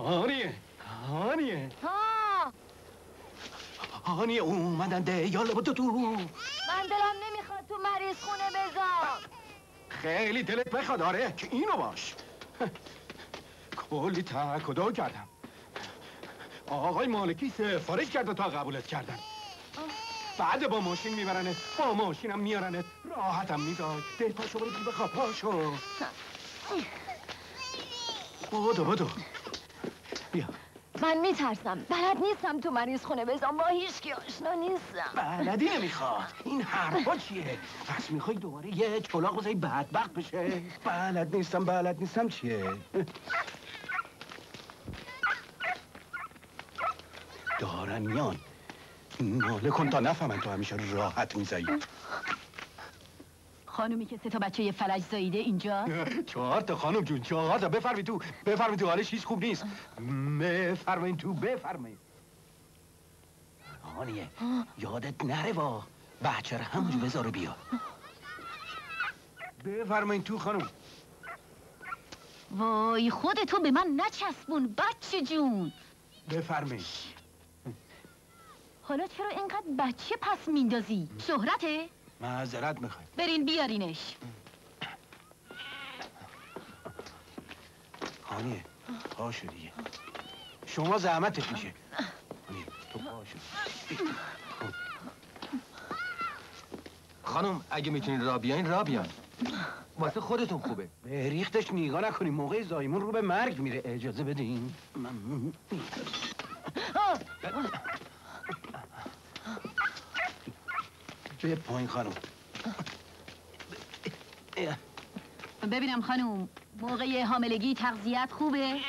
هانیه ها هانیه اومدن ده یالا بودو تو. من دلم نمیخواد تو مریض خونه بذار. خیلی دلت بخواد آره که اینو باش. کلی تکدا کردم. آقای مالکی سفارش کرده تا قبولت کردن. بعد با ماشین میبرنت، با ماشینم میارنت، راحتم میذار. ده پاشو برو تو بخواب پاشو. بدو بیا. من میترسم، بلد نیستم تو مریض خونه بذارم، با هیچکی آشنا نیستم. بلدی نمیخواد. این حرفا چیه؟ پس میخوای دوباره یه چلاق بزنی بدبخت بشه؟ بلد نیستم چیه؟ دارن میان. ناله کن تا نفهمن تو همیشه راحت میزنی. خانومی که 3 بچه فلج زاییده اینجا. 4 تا خانم جون، 4 تا. بفرمایید تو حالش هیچ خوب نیست. بفرمایید تو. هانیه یادت نره با بچه رو همونجا بذار و بیا. بفرمایید تو خانم. وای خودتو به من نچسبون بچه جون. بفرمایید. حالا چرا اینقدر بچه پس میندازی؟ شهرته؟ معذرت میخوای. برین بیارینش. هانیه پاشو دیگه. شما زحمتت میشه. هانیه تو پاشو. خانم اگه میتونید را بیاین واسه خودتون خوبه. به ریختش نگاه نکنیم، موقع زایمون رو به مرگ میره. اجازه بدین. به پایین خانم. ببینم خانم موقع حاملگی تغذیت خوبه؟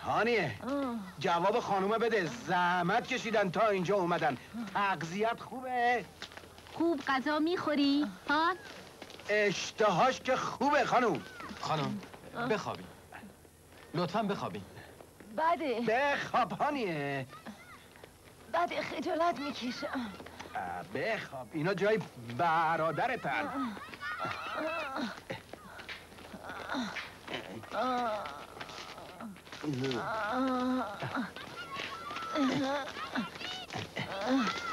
هانیه جواب خانومه بده. زحمت کشیدن تا اینجا اومدن. تغذیت خوبه؟ خوب غذا میخوری؟ ها؟ اشتهاش که خوبه خانم. خانم بخوابین، لطفاً بخوابین. بده بخواب هانیه. بده خجالت میکشم. بخواب، اینا جای برادرتن.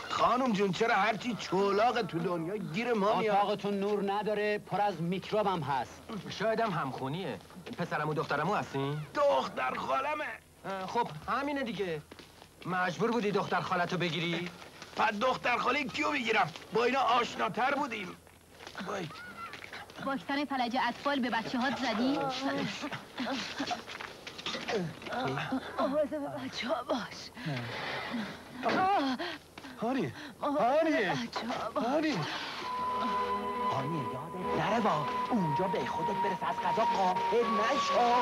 خانم جون چرا هرچی چولاق تو دنیا گیر ما میاد؟ اتاقتون نور نداره، پر از میکروب هم هست. شاید هم همخونیه. پسرم و دخترمو هستین؟ دختر خالمه. خب همینه دیگه. مجبور بودی دختر خالتو بگیری؟ پس دختر خاله کیو میگیرم؟ با اینا آشناتر بودیم. وای. واکسن فلج اطفال به بچه هات زدی؟ آوازه به بچه ها باش. هانیه یادت نره با اونجا به خودت برس، از غذا غافل نشو.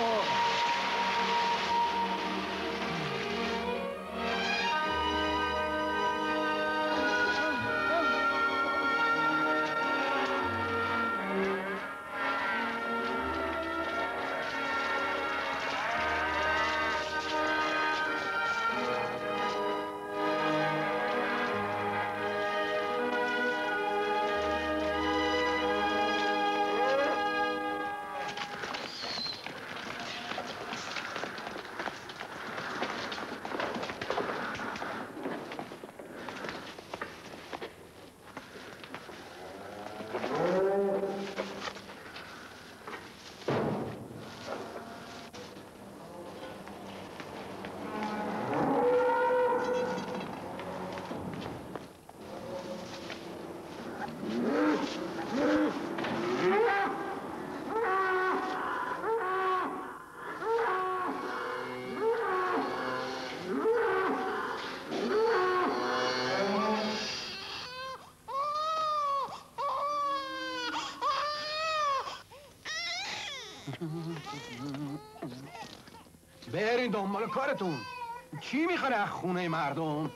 برین دنبال کارتون. کی میخواد از خونه مردم؟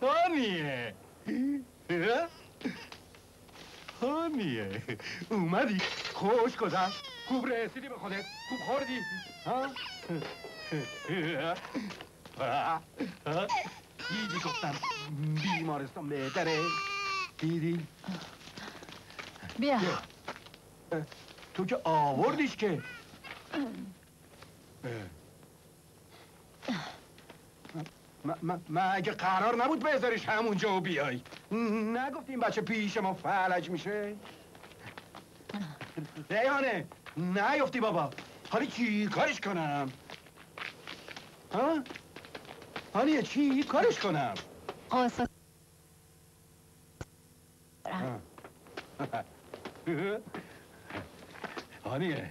هانیه اومدی؟ خوش گذشت؟ خوب رسیدی به خودت؟ خوب خوردی؟ ها؟ دیدی گفتم بیمارستان بهتره؟ دیدی؟ بیا تو که آوردیش که مگه قرار نبود بذاریش همونجا و بیای؟ نگفتی این بچه پیش ما فلج میشه؟ ریحانه نیفتی بابا. حالی چی کارش کنم؟ ها؟ حالی چی کارش کنم؟ قاصد هانیه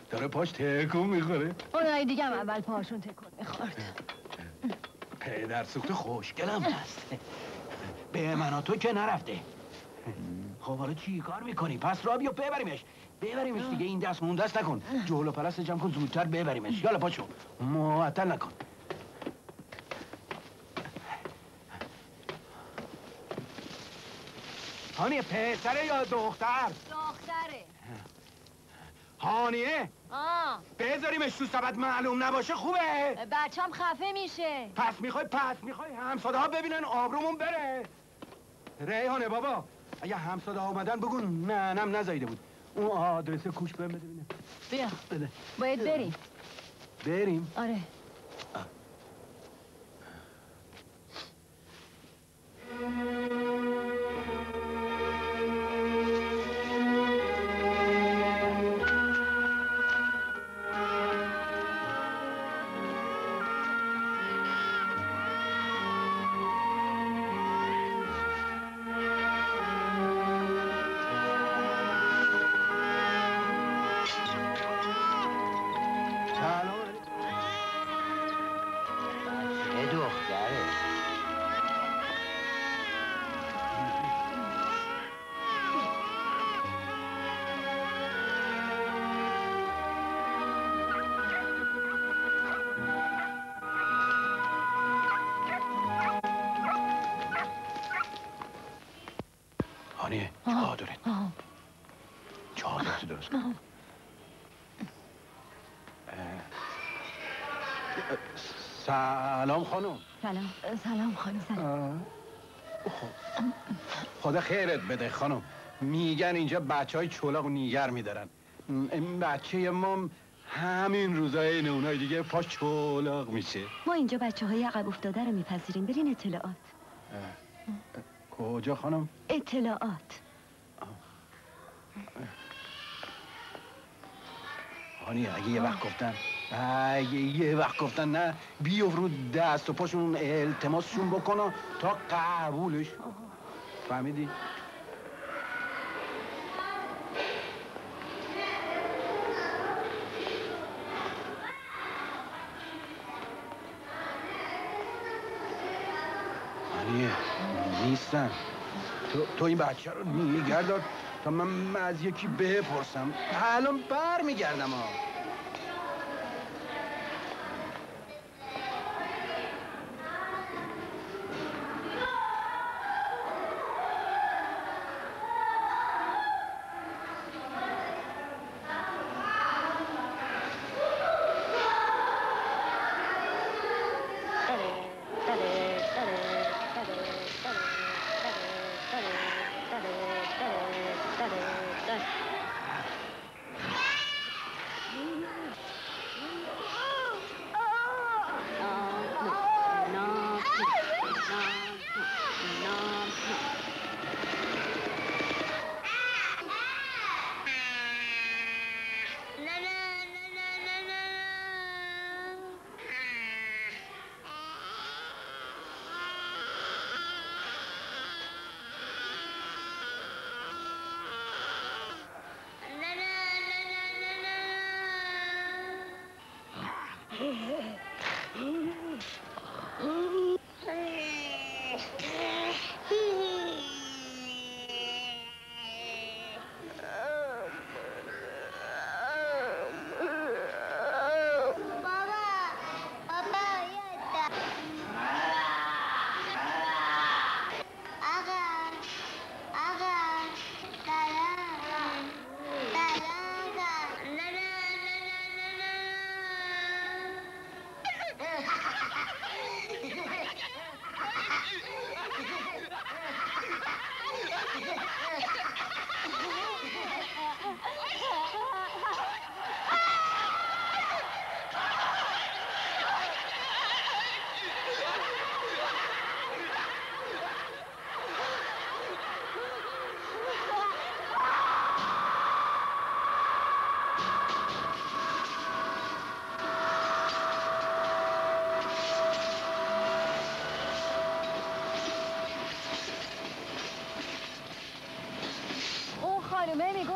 داره پاش تکون میخوره. اونایی دیگه هم اول پاشون تکون میخورد. پدر سوخت خوشگلم هست. به من و تو که نرفته. خب حالا چی کار میکنی؟ پس را بیا ببریمش دیگه. این دست اون دست نکن. جلو پرست جمع کن زودتر ببریمش. یالا پاشو معطل نکن. هانیه پسره یا دختر؟ دختره. هانیه بذاریمش تو سبد معلوم نباشه خوبه؟ بچم خفه میشه. پس میخوای همساده ها ببینن آبرومون بره. ریحانه بابا اگه همساده ها اومدن بگو نم نزایده بود. اون آدرس کوش بهم بده ببینم. بیا بده. باید بریم. بریم؟ آره. هانیه چادرت درست کن. سلام خانم. سلام خانم. سلام. خدا خیرت بده خانم. میگن اینجا بچه های چلاق و نیگر میدارن. این بچه ما همین روزای این اونای دیگه پاش چلاق میشه. ما اینجا بچه های عقب افتاده رو میپذیریم. برین اطلاعات. کجا خانم؟ اطلاعات. هانیه اگه یه وقت گفتن نه بیو رو دست و پاشون التماسشون بکنن تا قبولش. فهمیدی؟ هانیه نیستن. تو این بچه رو نگه دار تا من از یکی بپرسم. الان بر میگردم ها.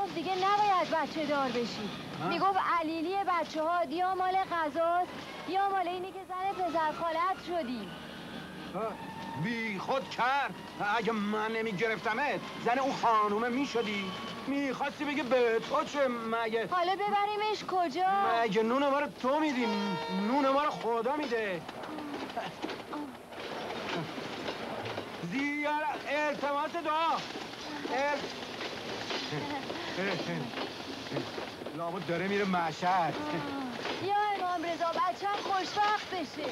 میگفت دیگه نباید بچه دار بشی. میگفت علیلی بچه ها یا مال غذاست یا مال اینی که زن پسر خالت شدی. بی خود کرد. اگه من نمیگرفتمت زن اون خانومه میشدی. میخواستی بگی به تو چه؟ مگه حالا ببریمش کجا؟ مگه نون ما رو تو میدی؟ نون ما رو خدا میده. زیاره التماس دعا. لابد داره میره مشهد. یا امام رضا بچه‌م خوشبخت بشه.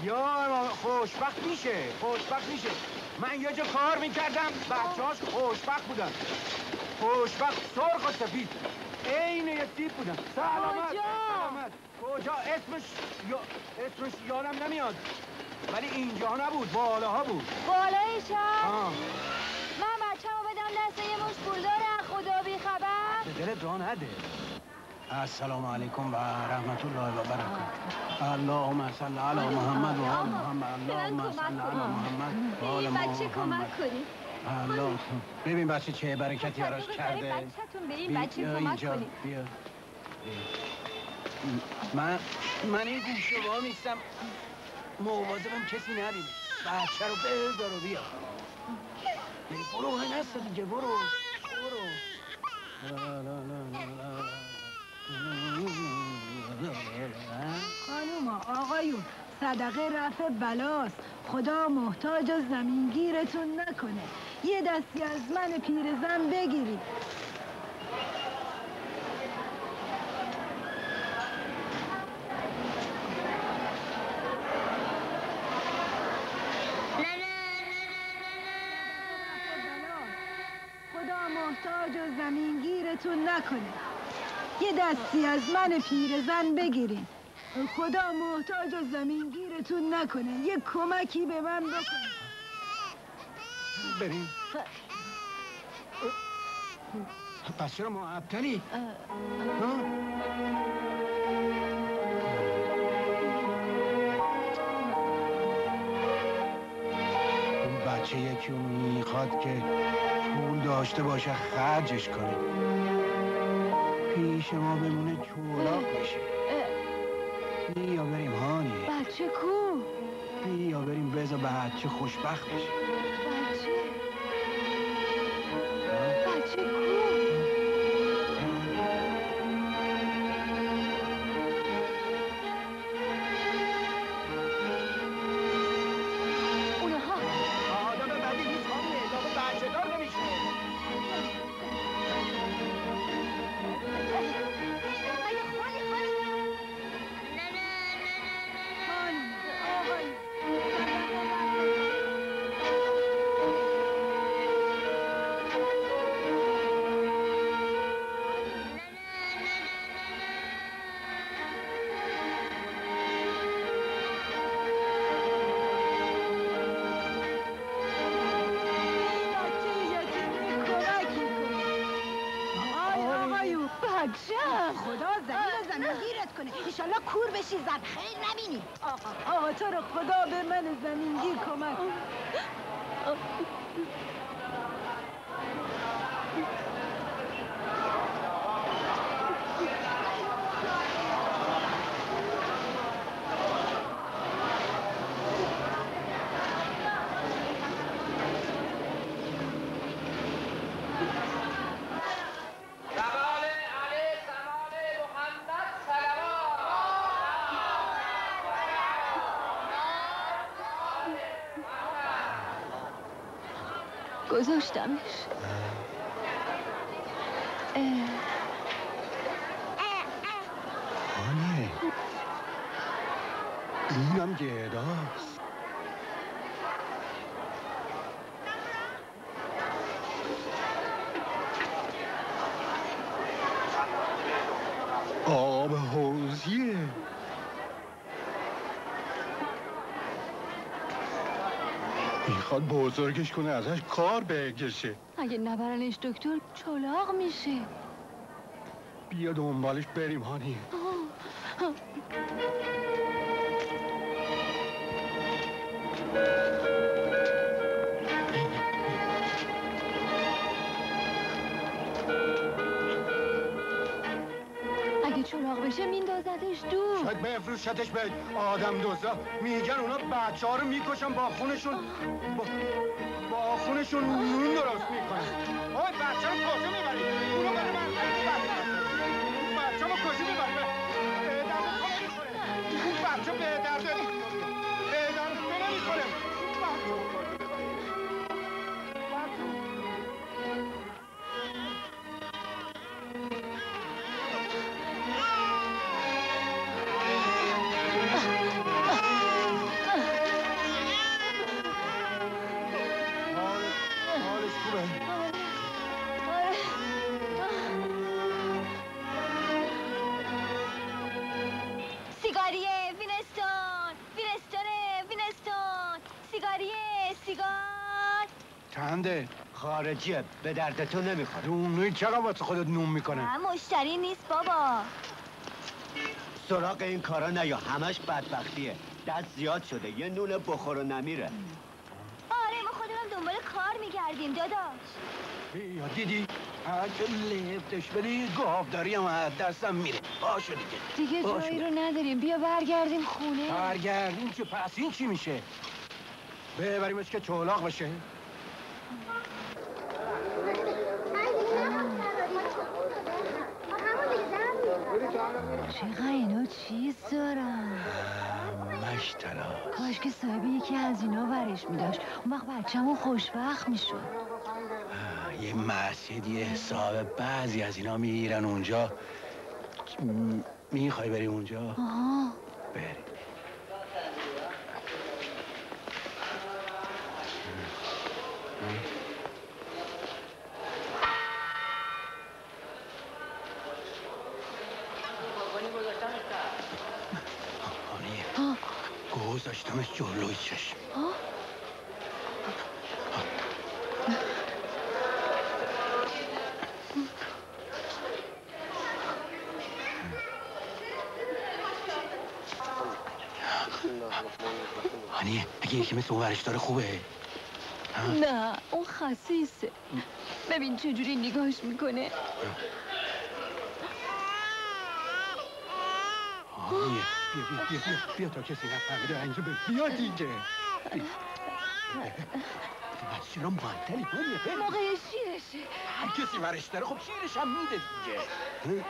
یا امام خوشبخت میشه. من یه جا کار میکردم بچه‌هاش خوشبخت بودن. خوشبخت سرخ و سفید عین یه تیپ بودن. سلامت. کجا؟ اسمش یادم نمیاد، ولی اینجا نبود، بالاها بود. بالای شهر؟ من بچه‌مو بدم دست یه مش پولدار از خدا بی خبر؟ به دلت راه نده. السلام علیکم و رحمت الله و برکاته. اللهم صل علی محمد و آل محمد. اللهم صل علی محمد و آل محمد. بچه کمک کنید. الله. ببین بچه چه برکتی براش کرده. بچه‌تون به این بچه کمک کنید. بیا. من این گوشه وا میستم مواظبم کسی نبینه. بچه رو بذار و بیا. برو هنسته دیگه، برو. خانوم آقایون، صدقه رفع بلاست. خدا محتاج و زمینگیرتون نکنه. یه دستی از من پیرزن بگیرید. خدا محتاج و زمینگیرتون نکنه. یه دستی از من پیرزن بگیرید. خدا محتاج و زمینگیرتون نکنه. یه کمکی به من بکنید. بریم. پس چرا معطلی؟ اون بچه یکی میخواد که پول داشته باشه خرجش کنه، پیش ما بمونه چولاک بشه. بیا بریم هانی. بچه کو؟ بیا بریم بذار بچه خوشبخت بشه. بچه کو؟ اونها آدم بدی نیست خانمه، دابه بچه دار نمیشه. خدا زمینگیرت کنه. انشالله کور بشی، زن خیلی نبینی. آقا تو رو خدا به من زمینگیر کمک. گذاشتمش. خانه اینم گداست. آب حوضیه. میخواد بزرگش کنه ازش کار بکشه. اگه نبرنش دکتر چلاق میشه. بیا دنبالش بریم هانی. چلاق بشه میندازتش دور. شاید بفروشتش به آدم دوزا. میگن اونا بچه ها رو میکشن با خونشون با خونشون نون درست میکنن. آی بچه رو کجا میبری؟ اونو برای من بچه رو کجا میبری؟ به درد تو نمیخوره. اون بچه به درد تو نمیخوره. سیگاریه وینستون سیگار چنده؟ خارجیه، به درد تو نمیخوره. نونوی چقدر واسه خودت نون میکنه؟ مشتری نیست بابا. سراغ این کارا نیا، همش بدبختیه. دست زیاد شده، یه نون بخور و نمیره. آره ما خودمون دنبال کار میگردیم داداش. یا دیدی؟ اگه لفتش بدی گاوداری هم از دستم میره. باشه دیگه جایی رو نداریم، بیا برگردیم خونه. برگردیم که پس این چی میشه؟ ببریمش که چولاق بشه. چقدر اینا چیز دارن؟ مشتلا کاش که صاحب یکی از اینا برش میداشت، اون وقت بچه‌مون خوشبخت میشد. یه مسجدی حساب بعضی از اینا میگیرن اونجا. میخوای بری اونجا؟ آها بری. گذاشتمش جلوی چشم. هانی اگه یکی مثل اون ورش داره خوبه؟ نه اون خسیسه. ببین چجوری نگاهش میکنه. بیا تا کسی نفهمیده اینجا بیا دیگه. بس چرا معطلی هانیه؟ موقع شیرشه. هر کسی ورش داره خب شیرش هم میده دیگه.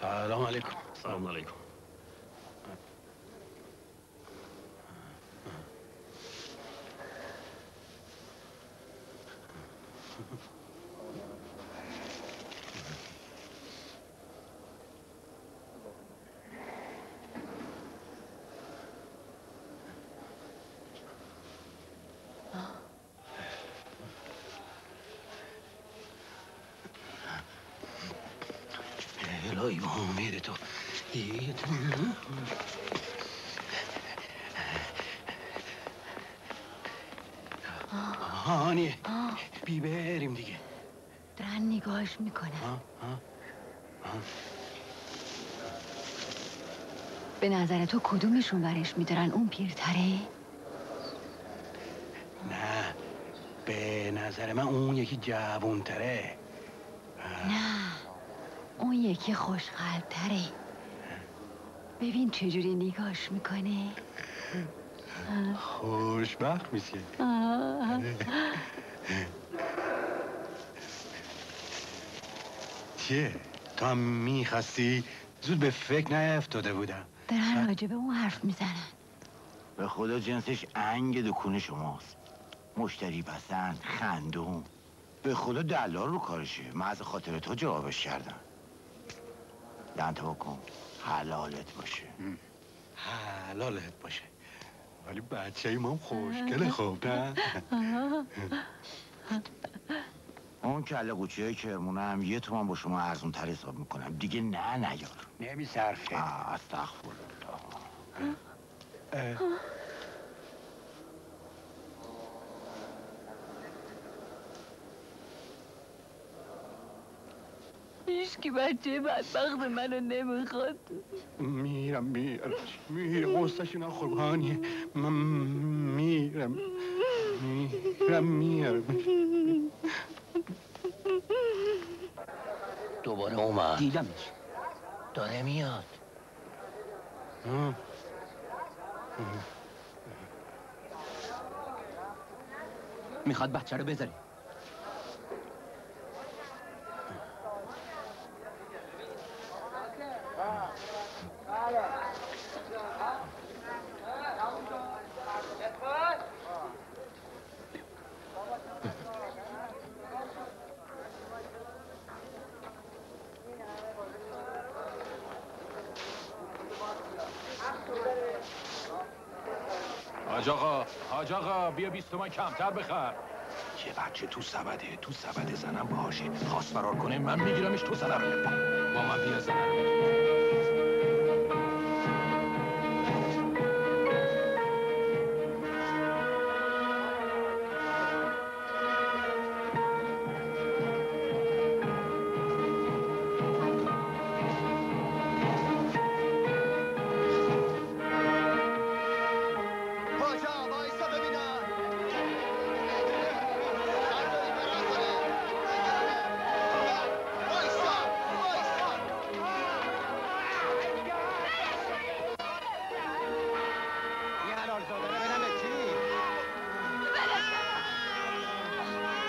سلام علیکم. سلام علیکم. الهی با امید تو دیگه تو هانی بی بریم دیگه. دارن نگاهش میکنن. به نظر تو کدومشون برش میدارن؟ اون پیرتره؟ نه به نظر من اون یکی جوونتره. نه اون یکی خوشقلبتره. ببین چجوری نگاهش میکنه. خوشبخت میشه. چیه؟ تو هم میخواستی؟ زود به فکر نیفتاده بودم. دارن راجبه اون حرف میزنن. به خدا جنسش انگ دکون شماست. مشتری پسند، خندون. به خدا دلال رو کارشه. من از خاطر تو جوابش کردم. دنت بکن حلالت باشه. حلالت باشه. ولی بچه ایمام خوشگله. خوب نه؟ اون کله قوچه کرمونه هم 1 تومن با شما ارزون تر حساب میکنم دیگه. نه نیار. نمیصرفه. استغفرالله. هیچکی بچه بدبخت منو نمیخواد. میرم قصهش اینا قربانیه. من میرم. دوباره اومد. دیدمش. داره میاد. میخواد بچه رو بذاری. حاج آقا بیا 20 تومن کمتر بخر. یه بچه تو سبده زنم باشه، خواست فرار کنه من میگیرمش تو زنه رو با من بیا زنه رو.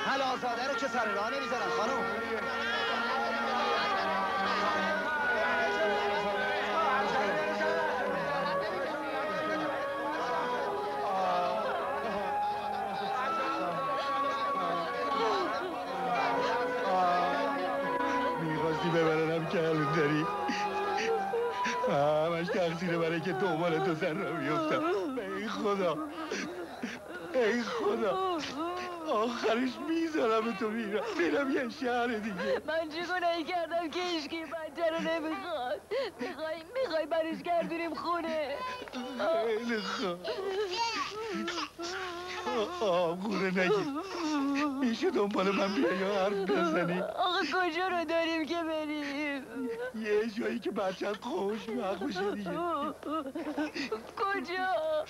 حلالزاده رو که سر راه نمیذارن خانم. میخواستی ببرنم کلوندری، همش تقصیر برای که دنبال تو سر را بیفتم. ای خدا آخرش میذارم تو میرم یه شهر دیگه. من چه گناهی کردم که هیچکی بچه رو نمیخواد؟ میخوای برش گردونیم خونه؟ خیلی خوب. آقوره نگی، میشه دنبال من بیا یا حرف بزنی؟ آقا کجا رو داریم که بریم؟ یه جایی که بچه‌ت خوشبخت بشه دیگه. کجا؟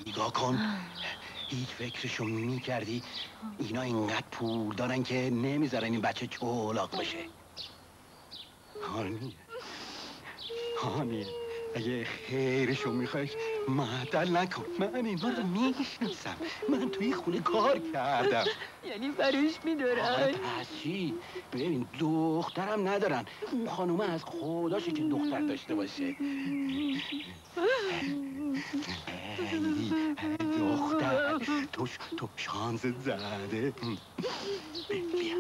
نگاه کن، هیچ فکرشو میکردی اینا اینقدر پول دارن که نمیذارن این بچه چولاق بشه. هانیه اگه خیرشو میخوای معطل نکن، من اینا رو میشناسم، من توی خونه کار کردم. یعنی بروش میدارن؟ پس چی؟ ببین دخترم ندارن، اون خانومه از خداشه که دختر داشته باشه. دختر تو شانس زده. بیا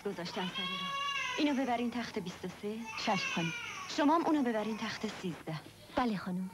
گذاشتن سر رو. اینو ببرین تخت 23. چشم خانم. شما هم اونو ببرین تخت 13. بله خانم.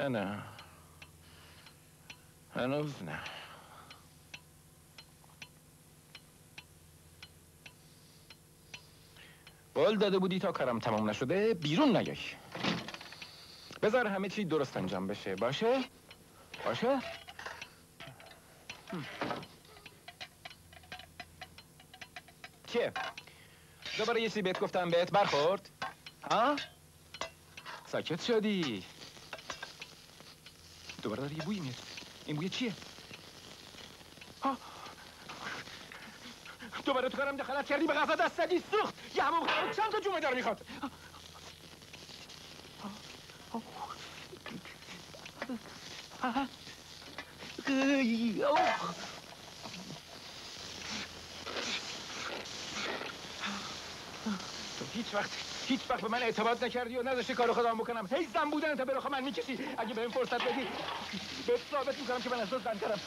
نه هنوز نه. قول داده بودی تا کارم تمام نشده بیرون نیای. بذار همه چی درست انجام بشه. باشه؟ باشه؟ چیه؟ دوباره یه چیزی بهت گفتم بهت برخورد؟ ها؟ ساکت شدی. دوباره داره یه بویی میاد. این بوی چیه؟ ها؟ دوباره تو کارم دخالت کردی، به غذا دست زدی، سوخت. یه همون خبر چند تا جمعه داره میخواد. تو هیچ وقت به من اعتماد نکردی و نذاشتی کارو خودم بکنم. هی زن بودن تا برخوا من میکشی. اگه بهم فرصت بدی بهت ثابت میکنم که من از تو زن‌ترم.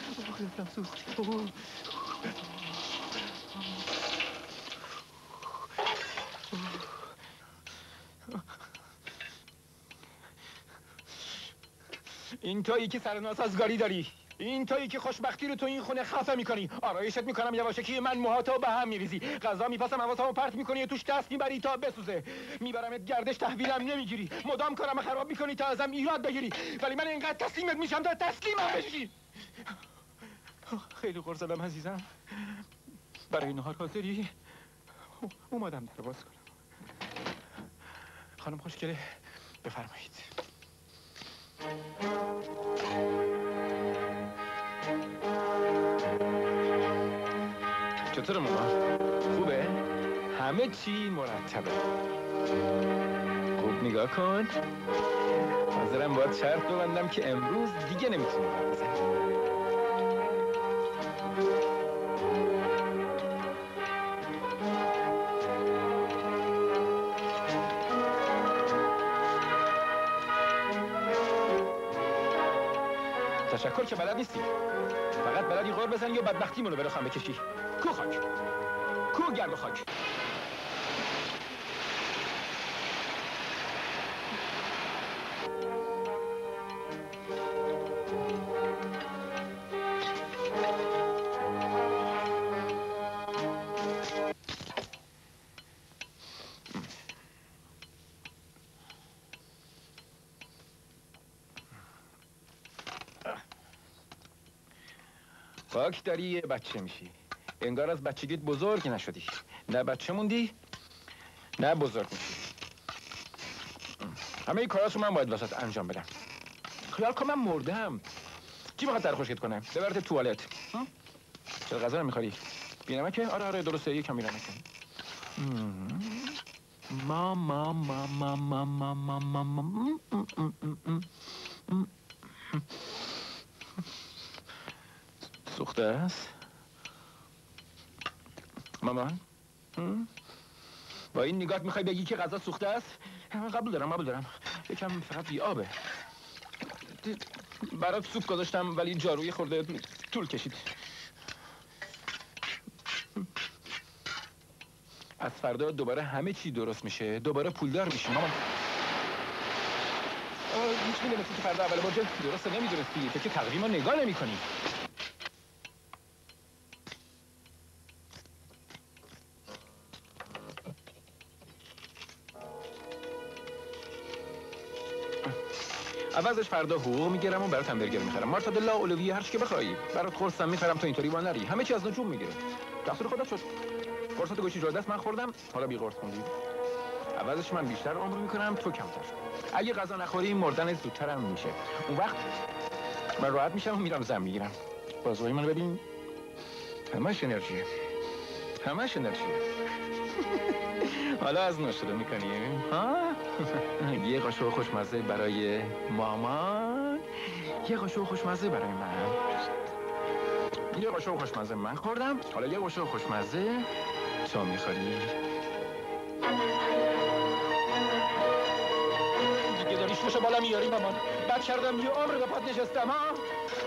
این تویی که سر ناسازگاری داری. این تویی که خوشبختی رو تو این خونه خفه میکنی. آرایشت میکنم یواشکی، من موهاتو به هم میریزی. غذا میپسم حواسمو پرت میکنی، توش دست میبری تا بسوزه. میبرمت گردش، تحویلم نمیگیری. مدام کارم خراب میکنی تا ازم ایراد بگیری. ولی من اینقدر تسلیمت میشم تا تسلیمم بشی. خیلی غر زدم عزیزم. برای نهار حاضری؟ اومدم در باز کنم. خانم خوشگله بفرمایید. چطور مامان؟ خوبه؟ همه چی مرتبه. خوب نگاه کن. حاضرم باید شرط ببندم که امروز دیگه نمیتونی حرف بزنی. تشکر که بلد نیستی. فقط بلدی غور بزنی و بدبختیمونو به رخم بکشی. کو خاک، کو گرد و خاک. خاک داری یه بچه میشی. انگار از بچگیت بزرگ نشدی. نه بچه موندی نه بزرگ میشی. همه این کاراشو من باید وسط انجام بدم. خیال کن من مردم. کی میخواد در خشکت کنه؟ ببرت توالت. چرا غذا نمیخوری؟ بینمکه؟ آره درسته، یکم بینمکه. سوخته است؟ مامان؟ با این نگات میخوای بگی که غذا سوخته است؟ قبول دارم. یکم فقط بی آبه. برات سوپ گذاشتم ولی جاروی خورده طول کشید. از فردا دوباره همه چی درست میشه. دوباره پولدار میشی مامان. هیچ میدونستی که فردا اول برجه درسته نمیدونستی که تقویم رو نگاه نمی کنی. عوضش فردا حقوق میگیرم و برات همبرگر میخرم. مارتادلا، اولویه، هر چی که بخوای. برات قرصم میخرم تا اینطوری با نری. همه چی از نجوم میگیره. تقصیر خودت شد. قرصات گوشی جوردست من خوردم، حالا بی قرص خوندی. عوضش من بیشتر عمر میکنم، تو کمتر. اگه غذا نخوری مردن زودترم میشه. اون وقت من راحت میشم و میرم زن میگیرم. بازوهای منو ببین. همش انرژیه. حالا از نوع شروع میکنیم ها؟ یه قاشق خوشمزه برای مامان، یه قاشق خوشمزه برای من. یه قاشق خوشمزه من خوردم، حالا یه قاشق خوشمزه تو میخوری. دیگه داری مشکشو بالا میاری مامان. بعد کردم یه عمر به پات نشستم ها.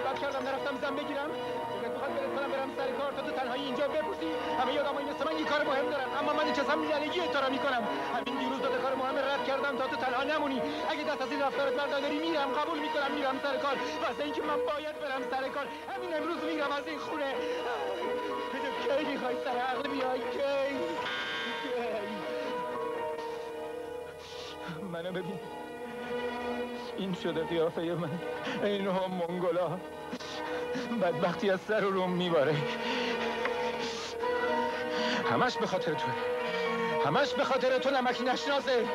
بعد کردم نرفتم زن بگیرم. دیگه میخواد برسونم برم سر کار تا تو تنهایی اینجا بپوسی. همه آدمای مثل من یه کار مهم دارن، اما من چه زمینگی تو رو میکنم. همین دیروز دو کار مهم رد کردم تا تو تنها نمونی. اگه دست از این رفتارت برداری میرم، قبول میکنم میرم سر کار. واسه اینکه من باید برم سر کار. همین امروز میرم از این خونه. کی میخوای سر عقل بیای؟ کی؟ منو ببین، این شده قیافه من، اینها منگولا بدبختی از سر و روم میباره. همش به خاطر توه، همش به خاطر تو نمکی نشناسه.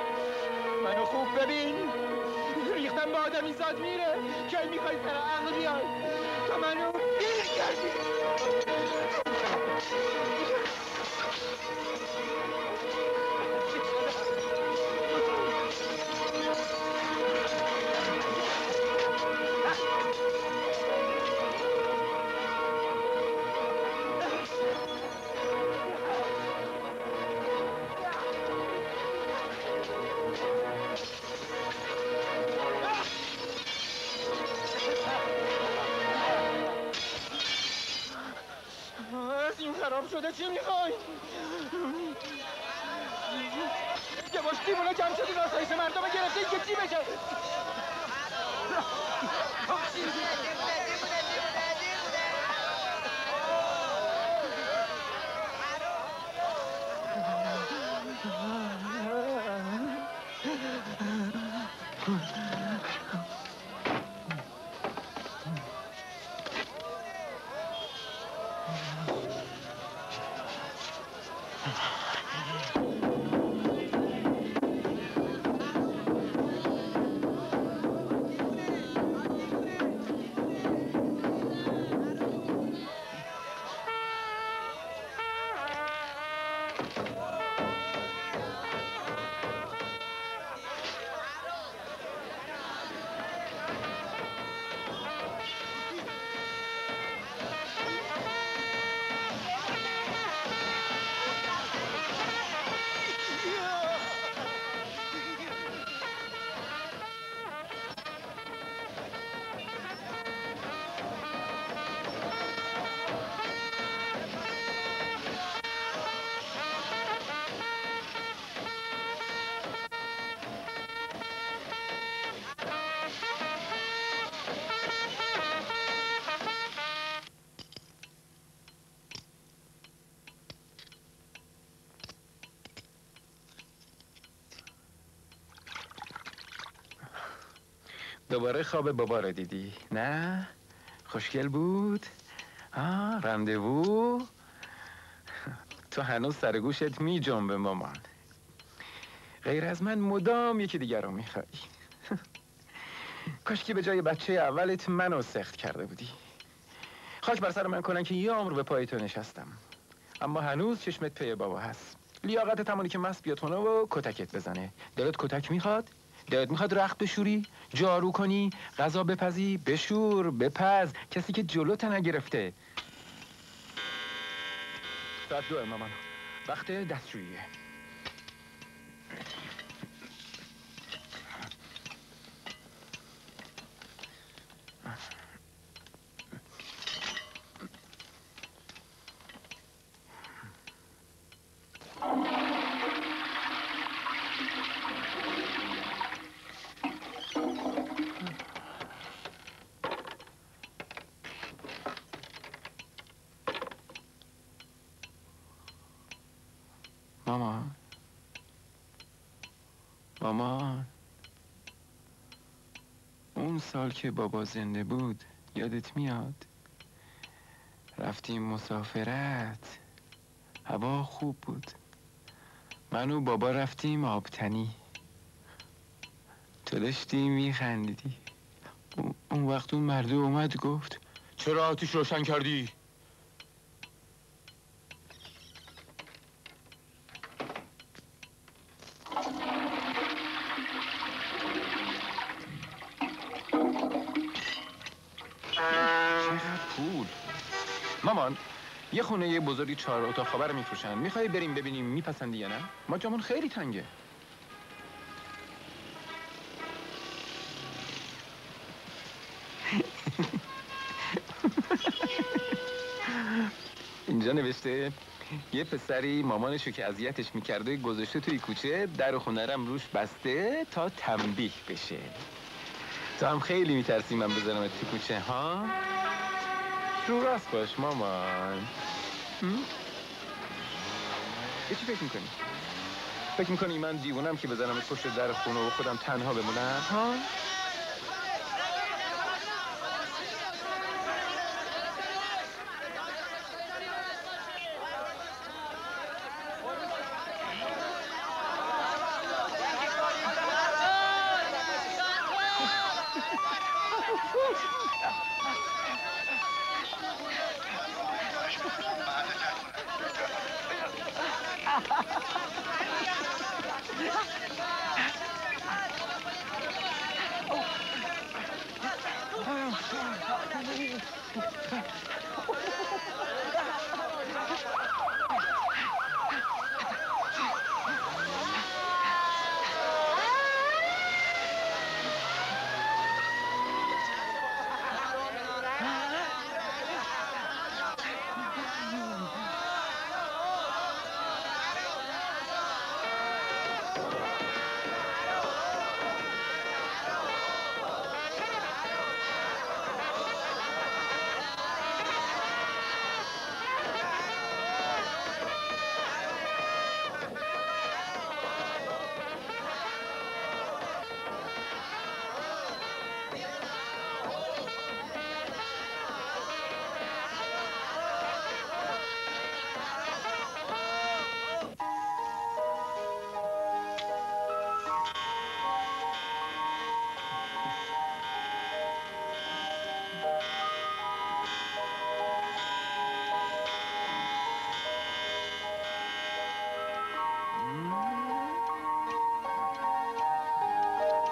منو خوب ببین، ریختم به آدمی زاد میره. کی میخوای سر عقل بیای؟ تو منو دیر کردی. خراب شده چی میخوای؟ یه باش دیمونه جمع شدی راسایش مردم گرفته این که چی بشه؟ دوباره خواب بابا رو دیدی؟ نه؟ خوشگل بود؟ رندوو؟ تو هنوز سر گوشت می جنبه مامان. غیر از من مدام یکی دیگر رو میخوای. کاش که به جای بچه اولت منو سخت کرده بودی. خاک بر سر من کنن که یه عمر به پای تو نشستم، اما هنوز چشمت پی بابا هست. لیاقت همونی که مست بیاد خونه و کتکت بزنه. دلت کتک میخواد؟ دلت میخواد رخت بشوری؟ جارو کنی؟ غذا بپزی؟ بشور بپز. کسی که جلوت نگرفته. ساعت 2 مامان، وقت دستشوییه. مامان، اون سال که بابا زنده بود یادت میاد؟ رفتیم مسافرت، هوا خوب بود. من و بابا رفتیم آبتنی، تو داشتی میخندیدی. اون وقت اون مرده اومد گفت چرا آتیش روشن کردی؟ مامان، یه خونه بزرگی 4 اتاق خوابه رو میفروشن. میخوای بریم ببینیم میپسندی یا نه؟ ما جامون خیلی تنگه. اینجا نوشته یه پسری مامانشو که اذیتش میکرده گذاشته توی کوچه، در خونه رم روش بسته تا تنبیه بشه. تو هم خیلی میترسی من بذارمت تو کوچه ها؟ رو راست باش مامان. یه چی فکر میکنی؟ فکر میکنی من دیوونم که بذارمت پشت در خونه و خودم تنها بمونم ها؟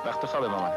وقت خوابه مامان.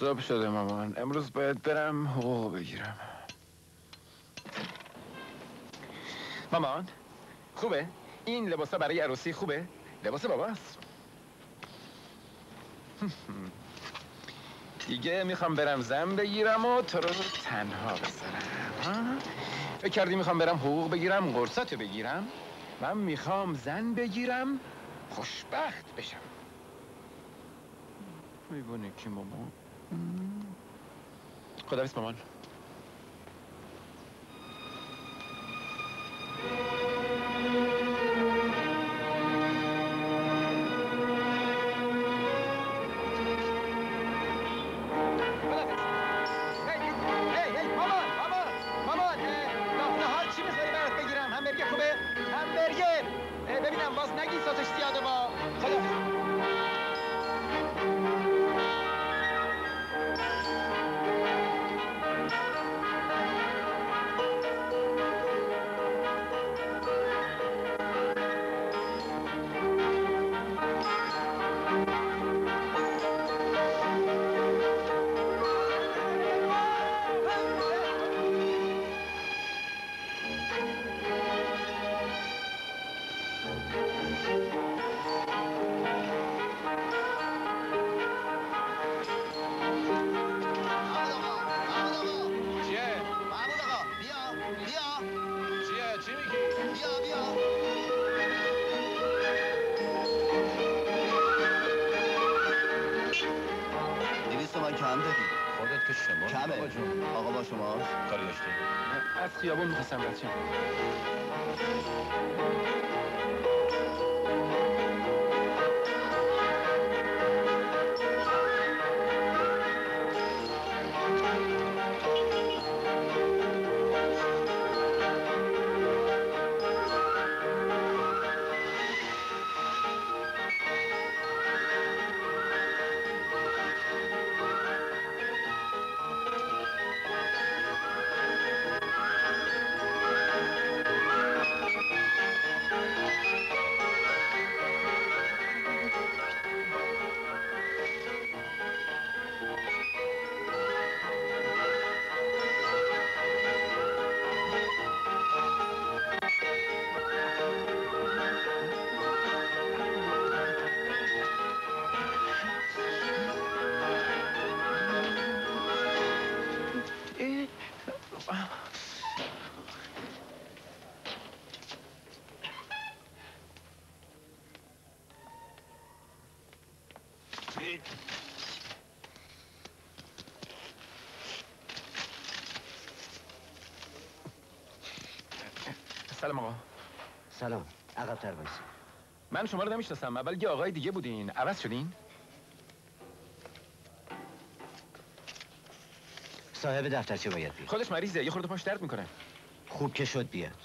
صبح شده مامان، امروز باید برم حقوق بگیرم. مامان خوبه؟ این لباسا برای عروسی خوبه؟ لباس باباست. دیگه میخوام برم زن بگیرم و تو رو تنها بذارم. فکر کردی میخوام برم حقوق بگیرم قرصاتو بگیرم؟ من میخوام زن بگیرم خوشبخت بشم. میبونه کی مامان؟ خداحافظ مامان. ببینم باز نگی ساتش زیاده با خداحافظ. کم دادی. خودت که شما کمه. آقا با شما کاری داشتی؟ از خیابون میخواستم رد شم. سلام آقا. سلام. عقب‌تر وایسی. من شما رو نمیشناسم. اول یه آقای دیگه بودین. عوض شدین؟ صاحب دفترچه باید بیاد. خودش مریضه. یه خورده پاش درد میکنه. خوب که شد بیاد.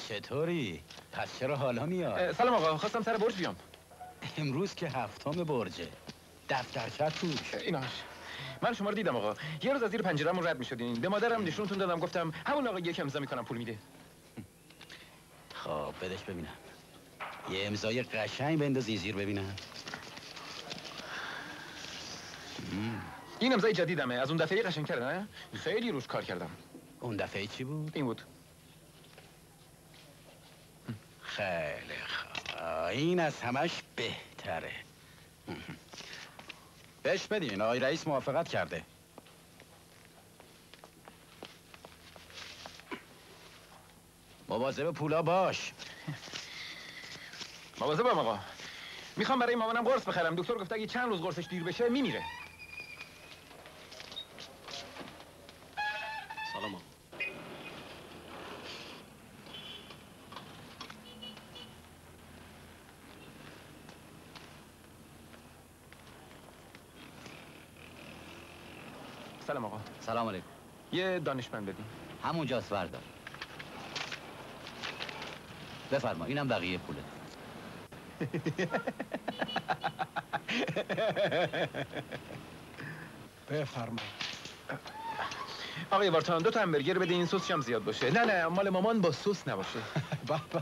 چطوری؟ پس چرا حالا میاد؟ سلام آقا. خواستم سر برج بیام. امروز که هفتم برجه. دفترچه توش. ایناش. من شما رو دیدم آقا. یه روز از زیر پنجره‌مون رد میشدین. به مادرم نشونتون دادم، گفتم همون آقا یک امضا میکنم پول میده. خب بدش ببینم. یه امضای قشنگ بندازی زیر ببینم. این امضای جدیدمه. از اون دفعه قشنگ‌تره نه؟ خیلی روش کار کردم. اون دفعه چی بود؟ این بود. خیلی خوب. این از همش بهتره. بهش بدین. آقای رئیس موافقت کرده. مواظب پولا باش. مواظبم آقا. میخوام برای مامانم قرص بخرم. دکتر گفته اگه چند روز قرصش دیر بشه میمیره. سلام آقا. سلام آقا. سلام علیکم. یه دانشمند بدین. همونجاست بردار. بفرما اینم بقیه پوله. بفرما. آقای وارتان 2 تا همبرگر بده، این سسش هم زیاد باشه. نه مال مامان با سس نباشه. بابا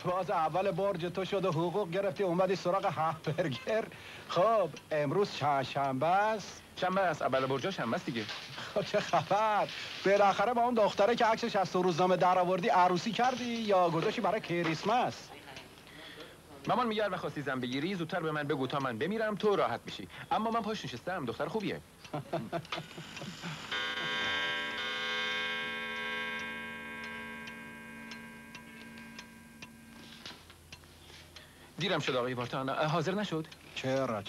باز اول برج تو شد و حقوق گرفتی اومدی سراغ همبرگر. خب امروز چند شنبه است؟ شنبه است. اول برجا شنبه است دیگه. خب چه خبر؟ بالاخره با اون دختره که عکسش از تو روزنامه در آوردی عروسی کردی یا گذاشتی برای کریسمس؟ مامان میگه هر وقت خواستی زن بگیری زودتر به من بگو تا من بمیرم تو راحت بشی. اما من پاش نشستم. دختر خوبیه. دیرم شد آقای وارتان. حاضر نشد؟ چرا؟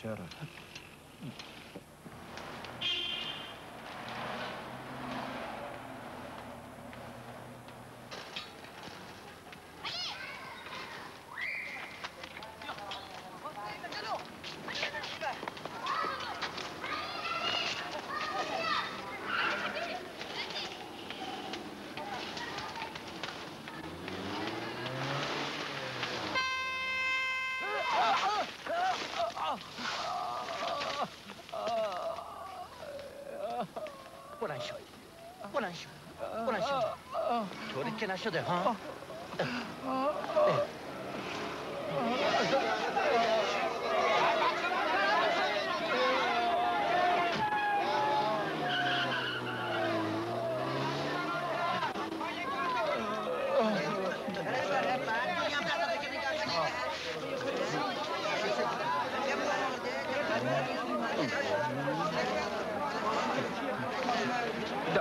بلند شو. طوری که نشده ها؟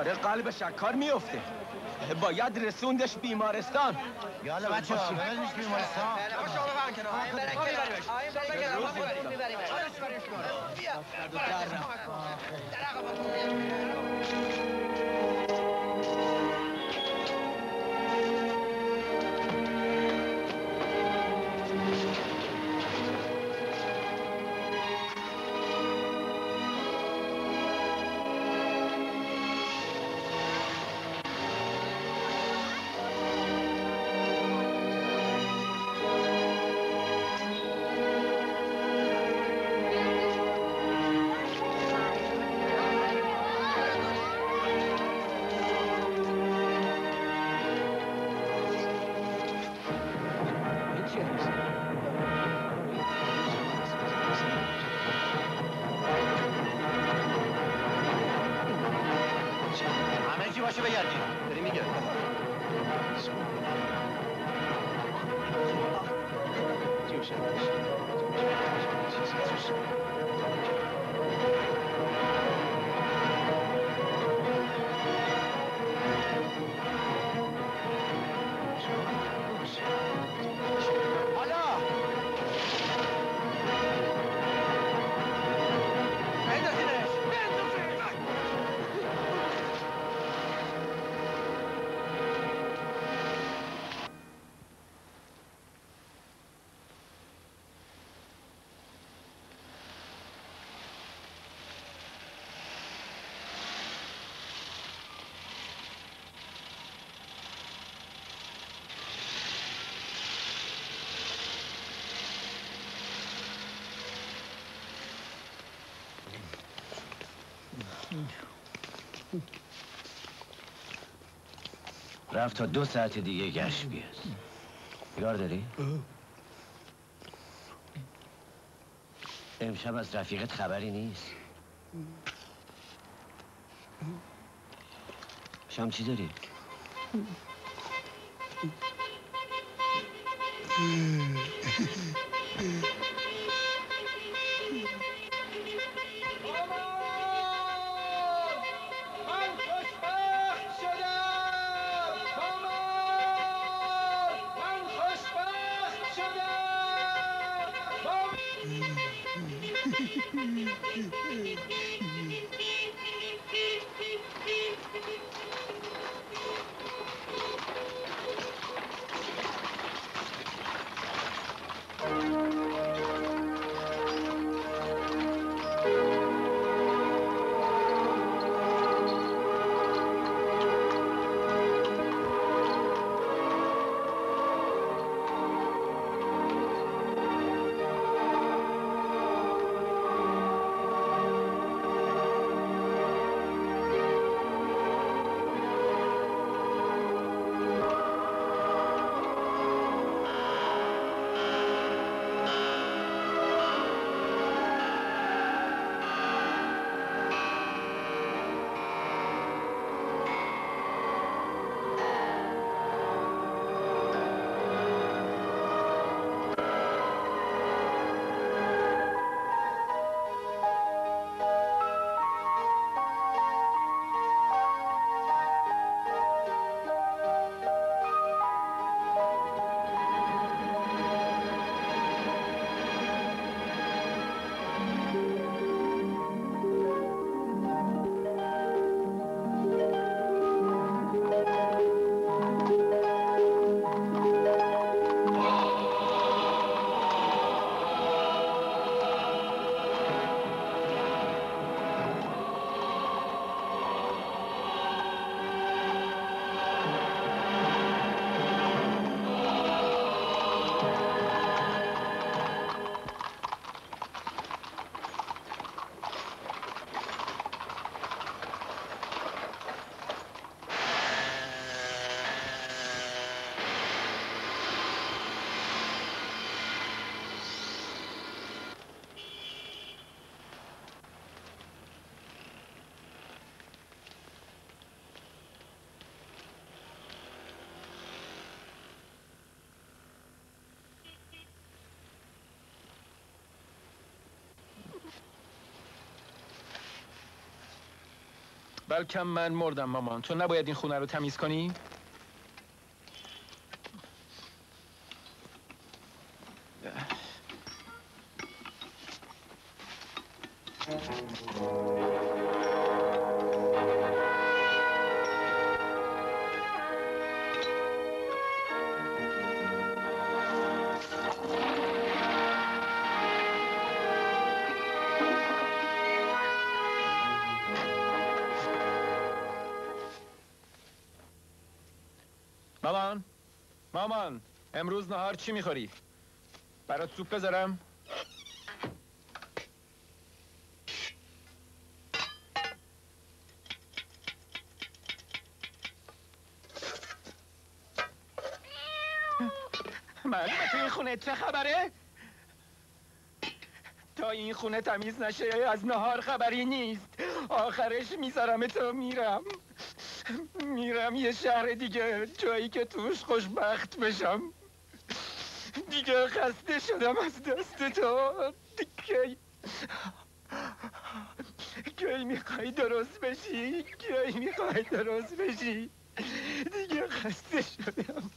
داره قلب شکار میفته. باید رسوندش بیمارستان. یالا بچه ها ببرینش بیمارستان. همه چی باشه بگردیم. داریم میگه. رفت تا 2 ساعت دیگه گشت بیاد. بیار داری؟ امشب از رفیقت خبری نیست. شام چی داری؟ بلکه من مردم مامان. تو نباید این خونه رو تمیز کنی؟ مامان امروز نهار چی میخوری؟ برات سوپ بذارم؟ معلومه تو این خونه چه خبره؟ تا این خونه تمیز نشه از نهار خبری نیست. آخرش میذارم تو میرم یه شهر دیگه، جایی که توش خوشبخت بشم. دیگه خسته شدم از دست تو. کی میخوای درست بشی؟ دیگه خسته شدم.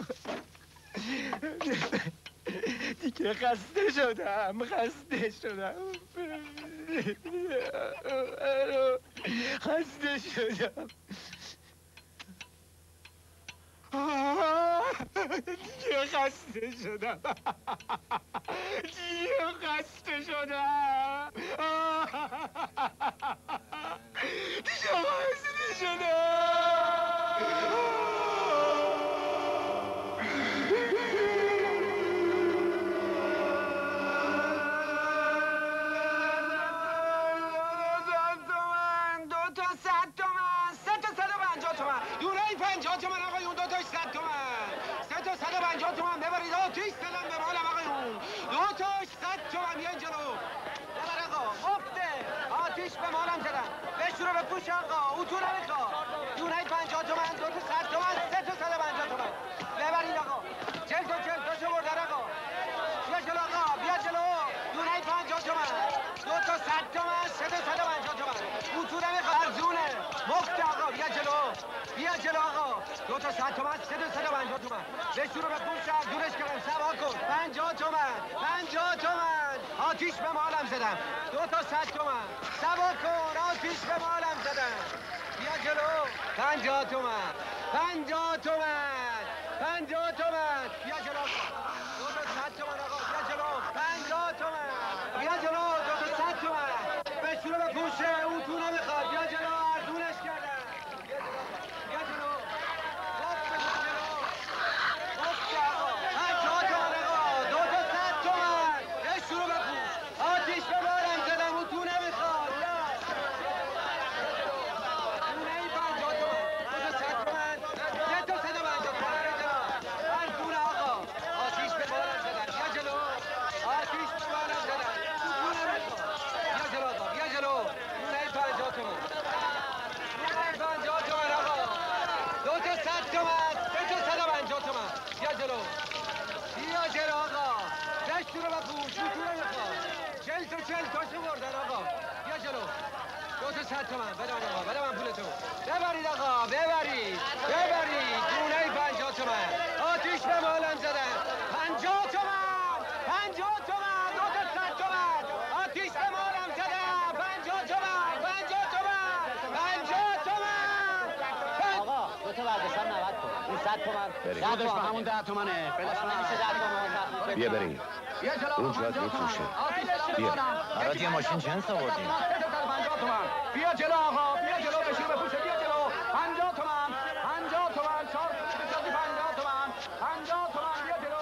خودش با همون 10 تومنه. بیا بریم. اون جاد میفروشه. بیا. برات یه ماشین چند آوردیم؟ 50 تومن. بیا جلو آقا، بیا جلو بشین بپوشه، بیا جلو. 50 تومن. 50 تومن. 4 50 تومن. 50 تومن بیا جلو.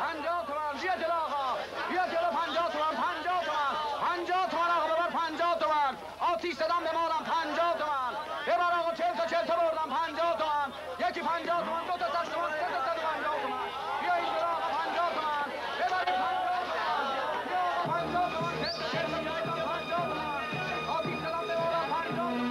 50 تومن بیا جلو آقا. بیا جلو 50 تومن. 50 تومن. 50 تومن آقا ببر 50 تومن. آتیش زدم به مالم 50 تومن. ببر آقا 40 تا بردم 50 تومن. یکی 50 تومن، 2 تا 100 تومن، 3 تا 150 تومن. بیا اینجا آقا 50 تومن. ببرید 50 تومن. بیا 50 تومن. 40 تا 50 تومن. آتیش زدم به مالم 50 تومن.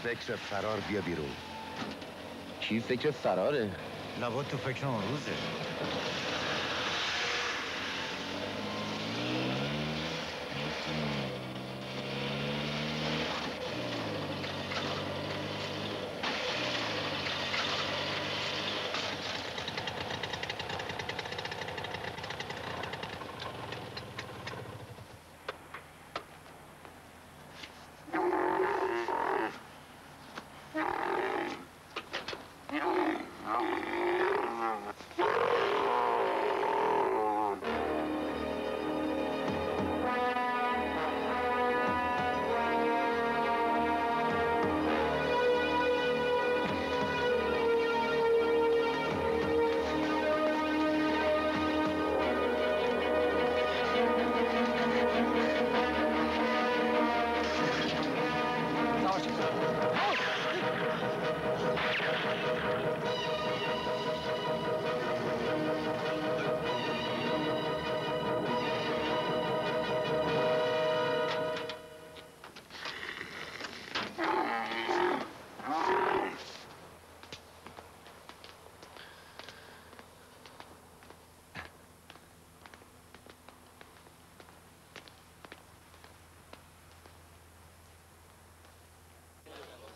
فکر فرار بیا بیرون. کی فکر فراره؟ لابد تو فکر اون روزه.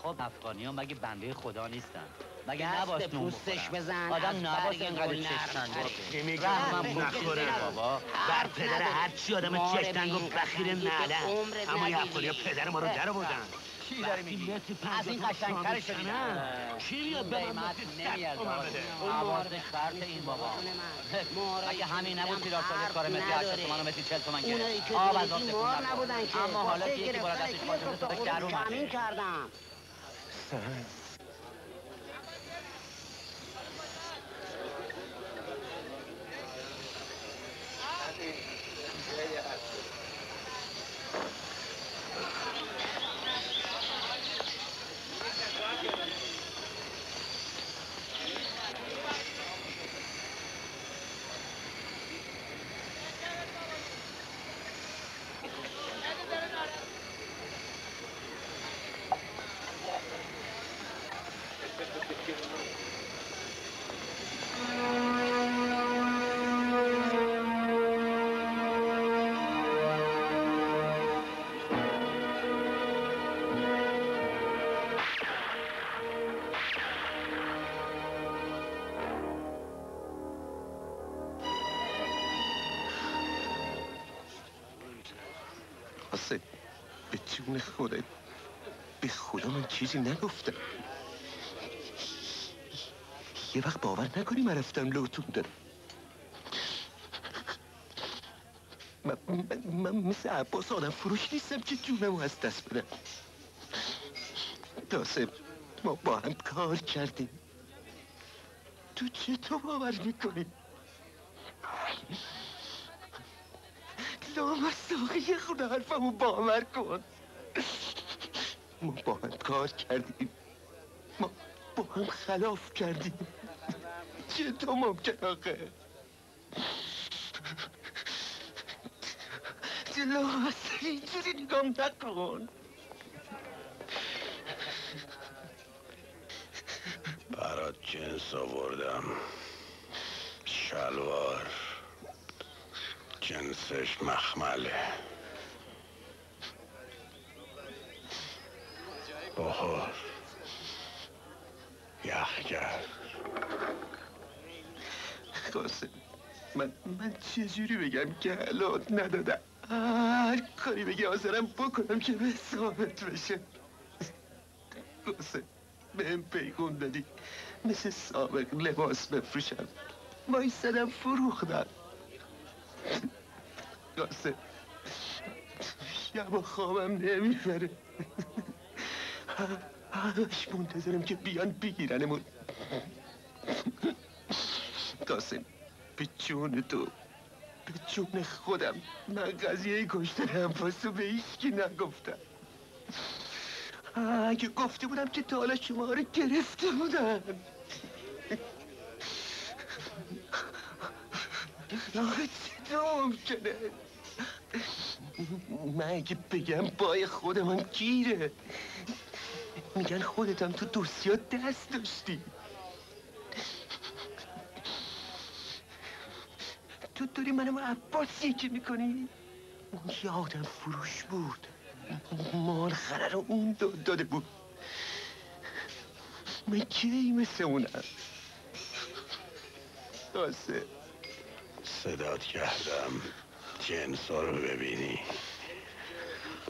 خب افغانی‌ها مگه بنده خدا نیستن؟ مگه نباش نون پوستش بخورن؟ بزن آدم نباش اینقدر چشتنگ باشه. رحمم نخوره بابا. بر پدر هرچی آدم چشتنگ و بخیر ناله. اما یه افغانی‌ها پدر ما رو در آوردن. چی داری میگی؟ از این قشنگ‌ترش رو دیدم. کی بیاد به من نمیاد. حواسش فرط این بابا. اگه همین نبود تیراستالی کار متری 80 تومن و متری 40 تومن گرفت. آب از آب تکون نبودن. اما حالا که یکی بالا دستش پاچه تو به در اومده. کردم. به جون خودت به خدا من چیزی نگفتم. یه وقت باور نکنی من رفتم لوتون دارم. من مثل عباس آدم فروش نیستم که جونمو از دست بدم. داسم ما با هم کار کردیم. تو چطور باور میکنی؟ لامصداقی یه خود حرفمو باور کن. ما با هم کار کردیم. ما با هم خلاف کردیم. چطور ممکن آخه؟ لامصداقی اینجوری نگام نکن. برات جنس آوردم. شلوار جنسش مخمله. بخور یخگر. قاسم من چجوری بگم که حالات ندادم؟ هر کاری بگی حاضرم بکنم که به ثابت بشه. قاسم بهم پیغام دادی مثل سابق لباس بفروشم. وایسادم فروختم. قاسم شب خوابم نمیبره. همش منتظرم که بیان بگیرنمون. قاسم به جون تو به جون خودم من قضیه کشتن عباسو به هیچکی نگفتم. اگه گفته بودم که تا حالا شما رو گرفته بودن. آخه چطور ممکنه؟ من اگه بگم پای خودم گیره. میگن خودتم تو دوسیات دست داشتی. تو داری منو با عباس یکی میکنی؟ اون یه آدم فروش بود، مال خره رو اون داده بود. من کی مثل اونم؟ داسته صدات کردم جنسا رو ببینی.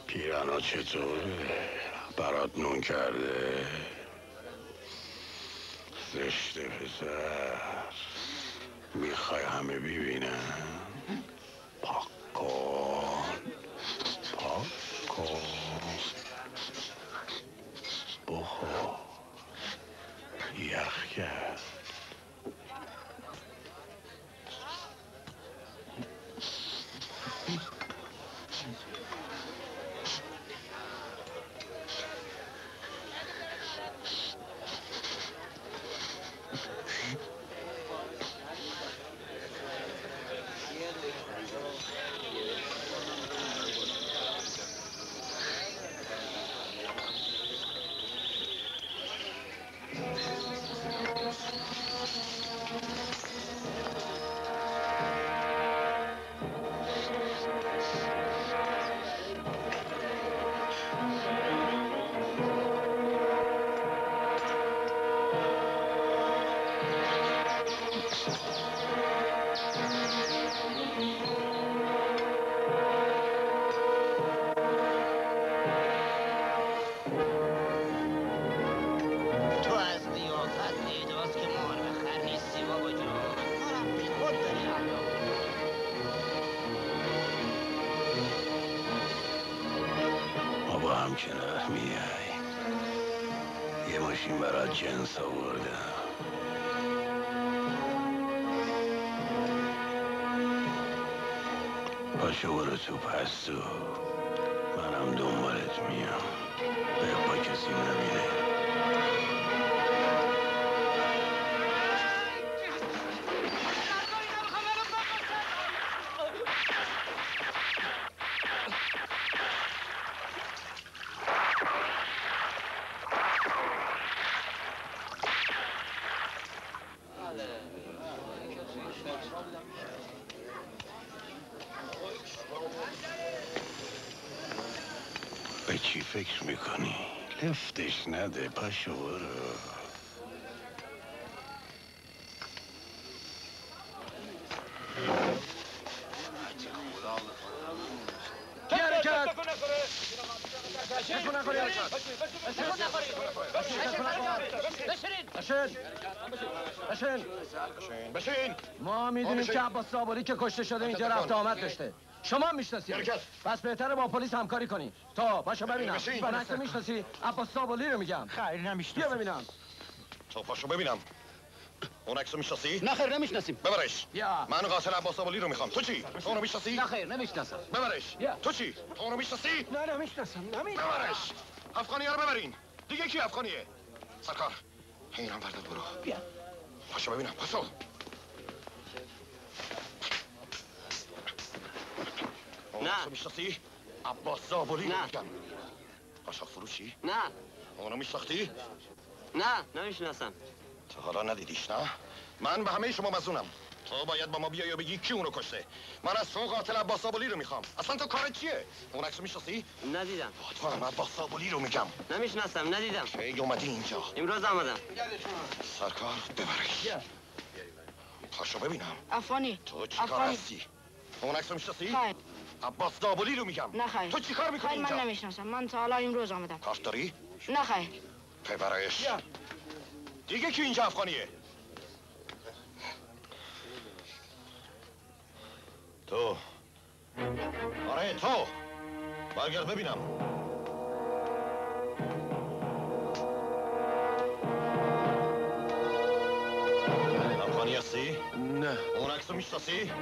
پیرانا چطوره؟ برات نون کرده؟ زشت پسر، میخوای همه ببینن؟ پاک کن، پاک کن، بخور، یخ کرد. هم کنار میای، یه ماشین برات جنس آوردم. پاشو برو تو پستو، منم دنبالت میام. به با کسی نبینه. به چی فکر میکنی؟ لفتش نده، پاشو برو. بشین. ما میدونیم که عباس زابلی که کشته شده اینجا رفت آمد داشته. شما میشناسی، پس بهتره با پلیس همکاری کنی. تا پاشو ببینم. بنکس میشناسی؟ عباس زابلی رو میگم. خیر نمیشناسم. بیا ببینم. تو پاشو ببینم. اون عکسو میشناسی؟ نه خیر نمیشناسیم. ببرش. بیا. من قاتل عباس زابلی رو میخوام. تو چی؟ تو اونو میشناسی؟ نه خیر نمیشناسم. ببرش. تو چی؟ تو اونو میشناسی؟ نه نمیشناسم. ببرش. افغانی‌ها رو ببرین. دیگه کی افغانیه؟ سرکار. اینم بردار برو. بیا. پاشو ببینم. پاشو. نه. میشناسی؟ عباس زابلی نه. رو میگم. قاچاق فروشی؟ نه. اونو میشناختی؟ نه نمیشناسم. تا حالا ندیدیش نه؟ من به همه شما مزونم. تو باید با ما بیای و بگی کی اونو کشته. من از تو قاتل عباس زابلی رو میخوام. اصلا تو کارت چیه؟ اون عکسو میشناسی؟ ندیدم. تو هم عباس زابلی رو میگم. نمیشناسم. ندیدم. کی اومدی اینجا؟ امروز آمدم. سرکار ببرش. پاشو ببینم. افغانی. تو چی کار هستی؟ اون عکسو میشناسی؟ خیر. عباس زابلی رو میگم. نه خیر. تو چی کار میکنی اینجا؟ من نمیشناسم. من تا حالا امروز آمدم. کارت داری؟ نه خیر. ببرش. دیگه کی اینجا افغانیه؟ تو. آره تو. برگرد ببینم. افغانی هستی؟ نه. اون عکسو میشناسی؟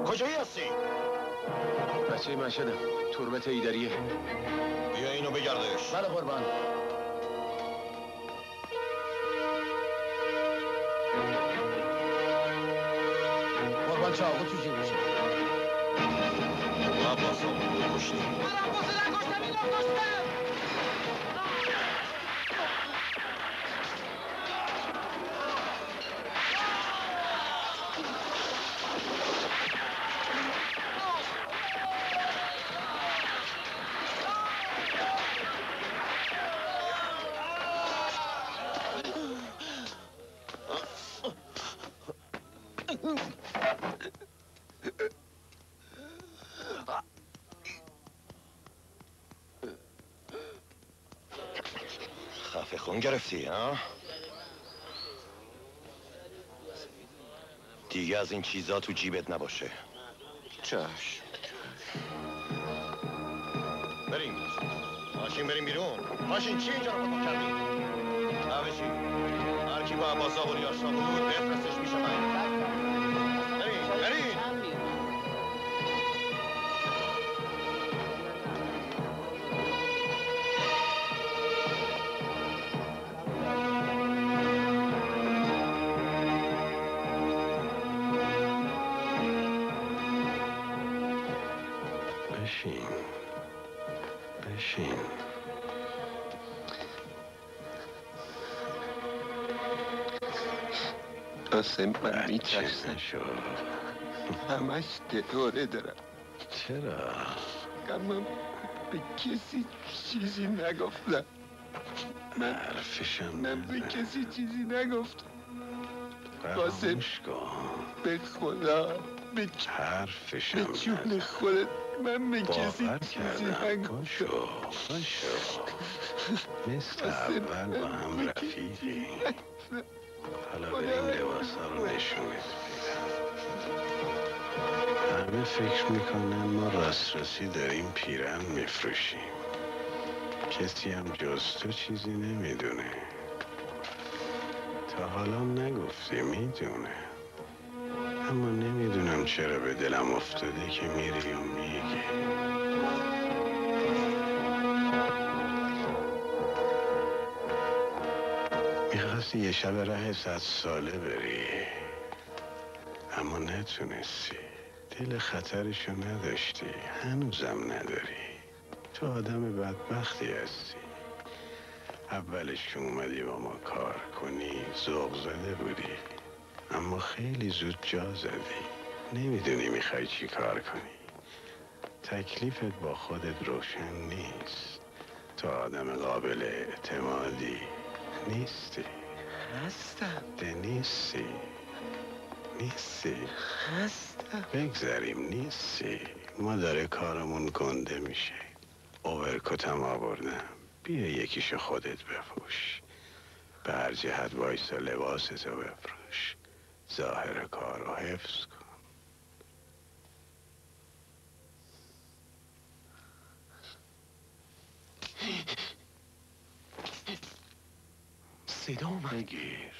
کجایی هستی؟ بچه مشهدم، تربت ایدریه. بیا اینو بگردش. بله قربان. قربان چاقو تو جیبشه. عباس رو کشتی. من عباس نکشتم، اینو کشتم. خفه خون گرفتی ها؟ دیگه از این چیزا تو جیبت نباشه. چشم. بریم ماشین، بریم بیرون. ماشین چی اینجا رو پاک کردی؟ همه چی. هر کی با عباس آبوری آشنا بود بفرستش میشه من. بریم. بشین. قاسم من میترسم همش دوره دارم. چرا؟ اما به کسی چیزی نگفتم. من به کسی چیزی نگفتم. قاسم به خدا به جون خودت من به کسی چیزی نگفتم. مثل اول با هم رفیقی. حالا بریم لباسا رو نشونت بدم. همه فکر میکنن ما راستی داریم پیرن میفروشیم. کسی هم جز تو چیزی نمیدونه. تا حالا نگفته میدونه. اما نمیدونم چرا به دلم افتاده که میری و میگی. میخواستی یه شب راه 100 ساله بری، اما نتونستی. دل خطرشو نداشتی، هنوزم نداری. تو آدم بدبختی هستی. اولش که اومدی با ما کار کنی ذوق زده بودی، اما خیلی زود جا زدی. نمیدونی میخوای چی کار کنی. تکلیفت با خودت روشن نیست. تو آدم قابل اعتمادی نیستی. هستم. نیستی. هستم. بگذاریم نیستی. ما داره کارمون گنده میشه. اوورکوتم آوردم، بیا یکیشو خودت بپوش. به هر جهت وایسا لباستو بفروش. ظاهر کارو حفظ کن. صدا اومد. بگیر.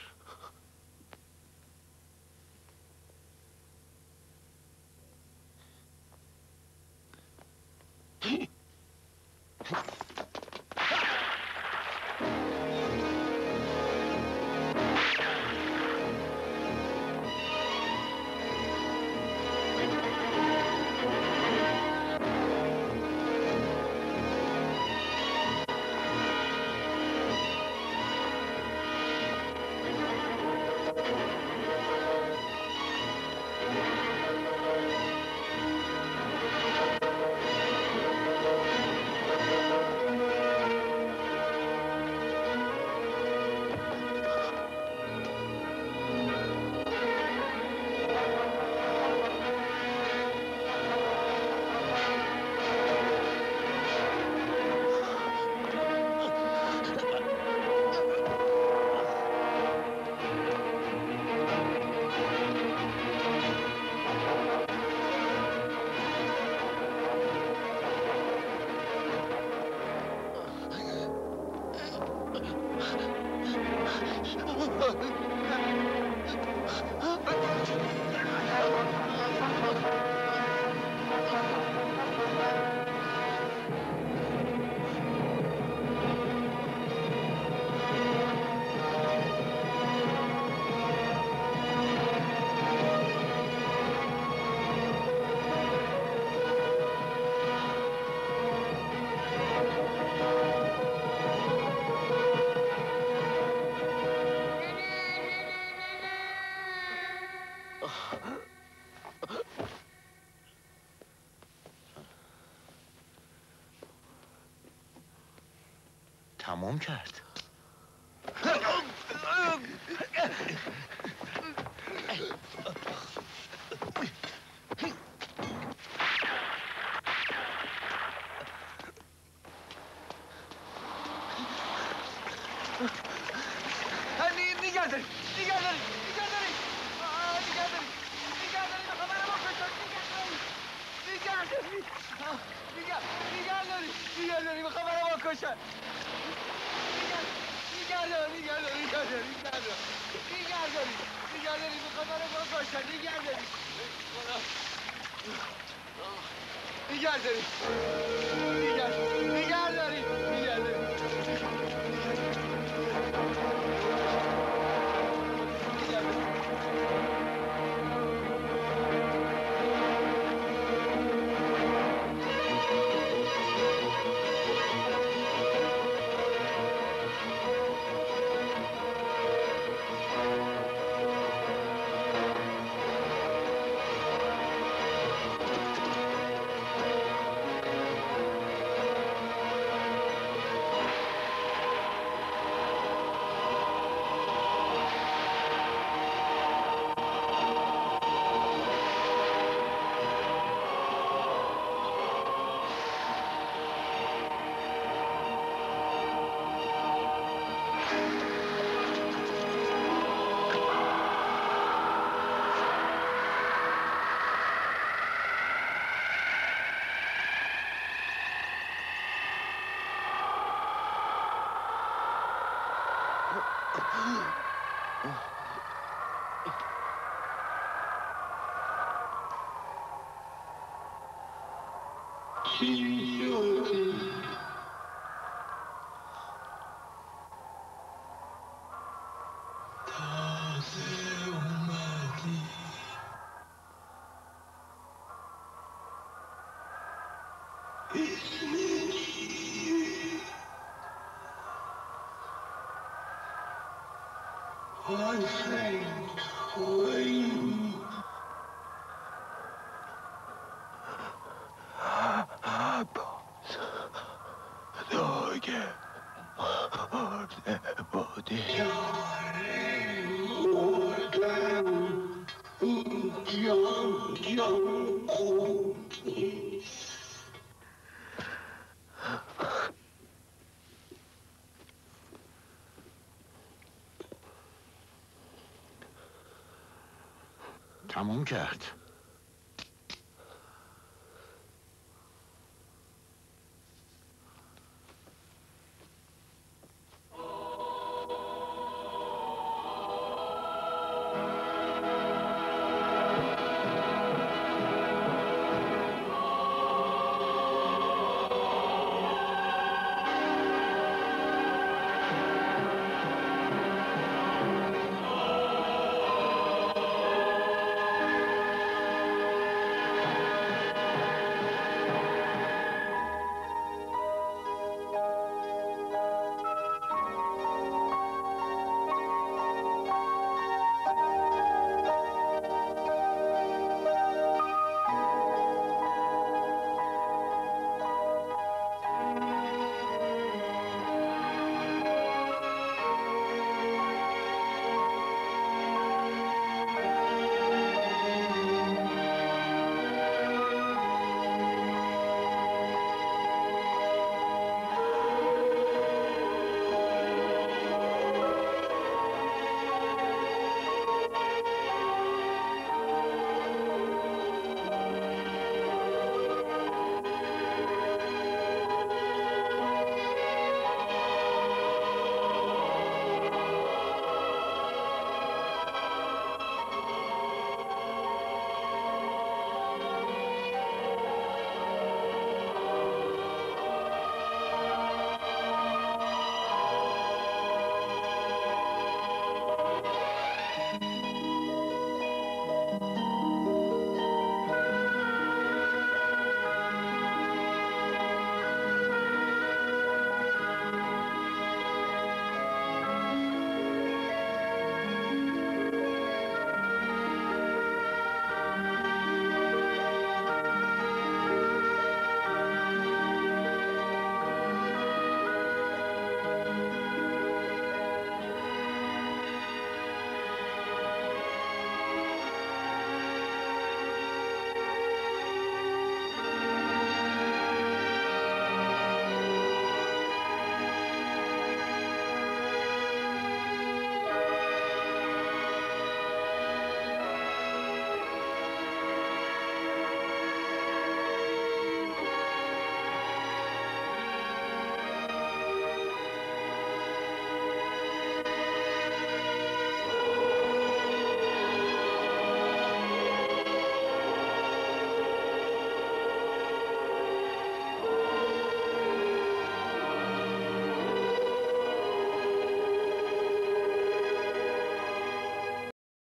تمام کرد. داری میخوام منو بکشن تموم کرد.